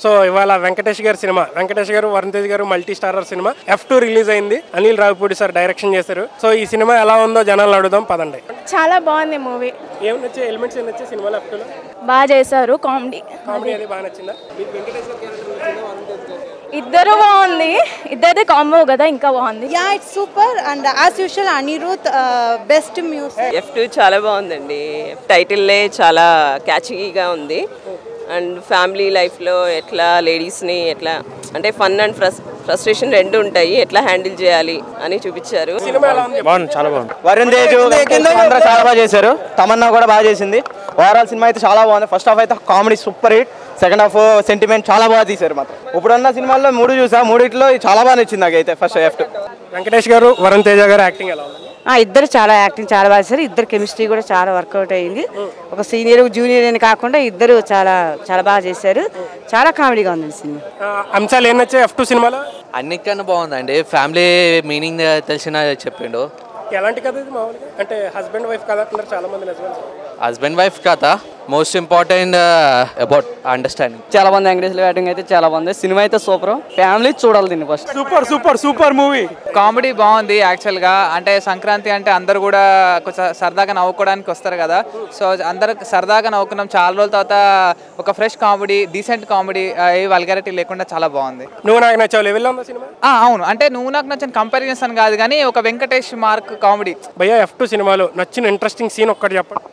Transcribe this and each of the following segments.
So ఇవాళ వెంకటేష్ గారు వరుణ్ తేజ్ గారు multi starrer cinema F2 release అయింది. అనిల్ రావిపూడి సార్ డైరెక్షన్ చేశారు. సో ఈ సినిమా ఎలా ఉందో జనాలు అడుగుదాం పదండి. చాలా బాగుంది మూవీ. ఏం నచ్చే ఎలిమెంట్స్ ఏం నచ్చే సినిమాలో F2లో? బాగా చేశారు. కామెడీ అది బాగా నచ్చిందా? మీకు వెంకటేష్ గారి క్యారెక్టర్ నచ్చిందా వరుణ్ తేజ్ గారి? ఇద్దరు బాగుంది. ఇద్దరిది కాంబో కదా ఇంకా బాగుంది. Yeah it's super and as usual Anirudh best music. F2 చాలా బాగుందండి. టైటిల్లే చాలా క్యాచీగా ఉంది. అండ్ ఫ్యామిలీ లైఫ్లో ఎట్లా లేడీస్ని ఎట్లా అంటే ఫన్ అండ్ ఫ్రస్ట్రేషన్ రెండు ఉంటాయి, ఎట్లా హ్యాండిల్ చేయాలి అని చూపించారు. బాగుంది, చాలా బాగుంది. వరుణ్ తేజ్ అందరూ చాలా బాగా చేశారు. తమన్నా కూడా బాగా చేసింది. ఓవరాల్ సినిమా అయితే చాలా బాగుంది. ఫస్ట్ హాఫ్ అయితే comedy super hit, second half sentiment చాలా బాగా తీశారు. మాత్రం ఇప్పుడున్న సినిమాల్లో 3 చూసా, 3 చాలా బాగా నచ్చింది నాకైతే. ఫస్ట్ F2 వెంకటేష్ గారు వరుణ్ తేజ గారు యాక్టింగ్ ఎలా ఉంది? ఇద్దరు చాలా యాక్టింగ్ చాలా బాగా చేశారు. ఇద్దరు కెమిస్ట్రీ కూడా చాలా వర్కౌట్ అయ్యింది. ఒక సీనియర్ జూనియర్ అని కాకుండా ఇద్దరు చాలా చాలా బాగా చేశారు. చాలా కామెడీగా ఉంది సినిమా. అంశాలు ఏం నచ్చాయి F2 సినిమాలో? అన్నిటికన్నా బాగుందండి. ఫ్యామిలీ మీనింగ్ తెలిసిన చెప్పిండు. ఎలాంటి కథ ఇది మామూలుగా? అంటే హస్బెండ్ వైఫ్ కథ అంటున్నారు చాలా మంది, నిజమే? హస్బెండ్ వైఫ్ కథ. Most important about understanding. చాలా బాగుంది. వెంకటేష్ బ్యాటింగ్ అయితే చాలా బాగుంది. సినిమా అయితే సూపర్. ఫ్యామిలీ చూడాలి దీన్ని ఫస్ట్. Super movie. కామెడీ బాగుంది యాక్చువల్గా. అంటే సంక్రాంతి అంటే అందరు కూడా కొంచెం సరదాగా నవ్వుకోవడానికి వస్తారు కదా. సో అందరు సరదాగా నవ్వుకున్నాం. చాలా రోజుల తర్వాత ఒక ఫ్రెష్ కామెడీ, డీసెంట్ కామెడీ, ఏ వల్గారిటీ లేకుండా చాలా బాగుంది. నువ్వు నాకు నచ్చావు లెవెల్లో ఉంది సినిమా. అవును, అంటే నువ్వు నాకు నచ్చిన కంపారిజన్స్ అని కాదు కానీ ఒక వెంకటేష్ మార్క్ కామెడీ. భయ్యా F2 సినిమాలో నచ్చిన ఇంట్రెస్టింగ్ సీన్ ఒక్కటి చెప్పండి.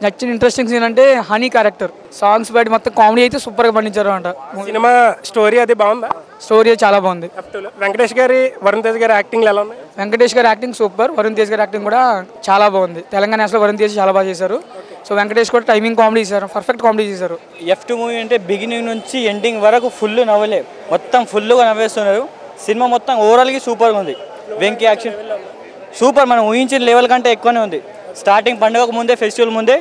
నచ్చిన ఇంట్రెస్టింగ్ సీన్ అంటే హనీ క్యారెక్టర్. సాంగ్స్ బయట మొత్తం కామెడీ అయితే సూపర్గా పండించారు అంట. సినిమా స్టోరీ అది బాగుందా? స్టోరీ చాలా బాగుంది. F2లో వెంకటేష్ గారి వరుణ్ తేజ్ గారి యాక్టింగ్ ఎలా ఉన్నాయి? వెంకటేష్ గారి యాక్టింగ్ సూపర్. వరుణ్ తేజ్ గారి యాక్టింగ్ కూడా చాలా బాగుంది. తెలంగాణ యాసలో వరుణ్ తేజ్ చాలా బాగా చేశారు. సో వెంకటేష్ కూడా టైమింగ్ కామెడీ చేశారు, పర్ఫెక్ట్ కామెడీ చేశారు. F2 మూవీ అంటే బిగినింగ్ నుంచి ఎండింగ్ వరకు ఫుల్ నవ్వలే, మొత్తం ఫుల్గా నవ్వేస్తున్నారు. సినిమా మొత్తం ఓవరాల్గా సూపర్గా ఉంది. Venky action super. మనం ఊహించిన లెవెల్ కంటే ఎక్కువనే ఉంది. స్టార్టింగ్ పండుగకు ముందే, ఫెస్టివల్ ముందే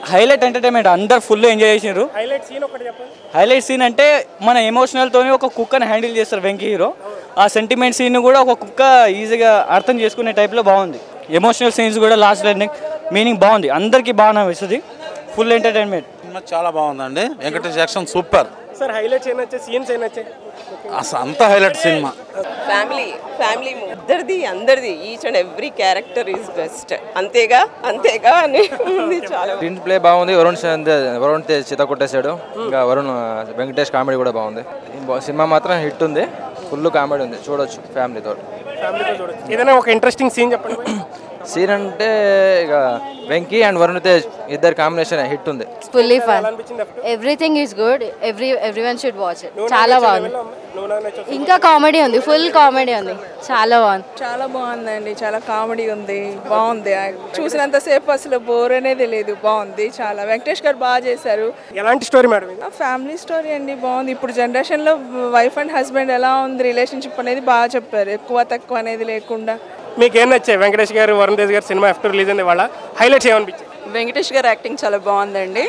హైలైట్ ఎంటర్టైన్మెంట్. అందరు ఫుల్ ఎంజాయ్ చేసినారు. హైలైట్ సీన్ అంటే మన ఎమోషనల్తోనే ఒక కుక్కని హ్యాండిల్ చేస్తారు వెంకీ హీరో. ఆ సెంటిమెంట్ సీన్ కూడా ఒక కుక్క ఈజీగా అర్థం చేసుకునే టైప్లో బాగుంది. ఎమోషనల్ సీన్స్ కూడా లాస్ట్ ఎండింగ్ మీనింగ్ బాగుంది. అందరికీ బాగా నవ్విస్తుంది. Full entertainment. చాలా బాగుందండి. Venkatesh action super. Sir highlights ఏం నచ్చాయి? సీన్స్ ఏం నచ్చాయి? అసలు అంతా హైలైట్ సినిమా. ఫ్యామిలీ ఇద్దరిది అందరిది each and every character is best. అంతేగా అని ఉంది. చాలా స్క్రీన్ ప్లే బాగుంది. వరుణ్ తేజ్ చిత కొట్టేశాడు. ఇంకా వెంకటేష్ కామెడీ కూడా బాగుంది. సినిమా మాత్రం హిట్ ఉంది. ఫుల్ కామెడీ ఉంది, చూడొచ్చు ఫ్యామిలీతో చూడొచ్చు. ఏదైనా ఒక ఇంట్రెస్టింగ్ సీన్ చెప్పండి. సీన్ అంటే ఇక వెంకీ అండ్ వరుణ్ తేజ్ ఇద్దరు కాంబినేషన్ హిట్ ఉంది. Fully fun. Everything is good. Everyone should watch it. చాలా బాగుంది. ఇంకా కామెడీ ఉంది, ఫుల్ కామెడీ ఉంది. చాలా బాగుంది. చాలా బాగుందండి. చాలా కామెడీ ఉంది, బాగుంది. చూసినంతసేపు అసలు బోర్ అనేది లేదు. బాగుంది చాలా. వెంకటేష్ గారు బాగా చేశారు. ఎలాంటి స్టోరీ మేడం? ఫ్యామిలీ స్టోరీ అండి. బాగుంది. ఇప్పుడు జనరేషన్లో వైఫ్ అండ్ హస్బెండ్ ఎలా ఉంది రిలేషన్షిప్ అనేది బాగా చెప్పారు. ఎక్కువ తక్కువ అనేది లేకుండా. మీకు ఏం నచ్చాయి? వెంకటేష్ గారు వరుణ్ తేజ్ గారు సినిమా F2 రిలీజ్ అయింది. వాళ్ళ హైలైట్స్ ఏమనిపించాయి? వెంకటేష్ గారు యాక్టింగ్ చాలా బాగుందండి.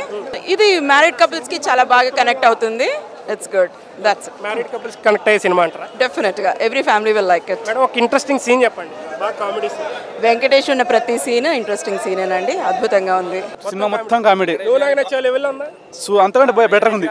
ఇది మ్యారీడ్ కపుల్స్కి చాలా బాగా కనెక్ట్ అవుతుంది. It's good. That's married couples connect అయ్యే సినిమా అంటారా? డెఫినెట్గా every family will like it. Madam ఒక ఇంట్రెస్టింగ్ సీన్ చెప్పండి. బాగా కామెడీ సీన్. వెంకటేష్ ఉన్న ప్రతి సీన్ ఇంట్రెస్టింగ్ సీనేనండి. అద్భుతంగా ఉంది. సినిమా మొత్తం కామెడీ. నువ్వు నాకు నచ్చే లెవెల్లో ఉందా? అంతకంటే బెటర్గా ఉంది.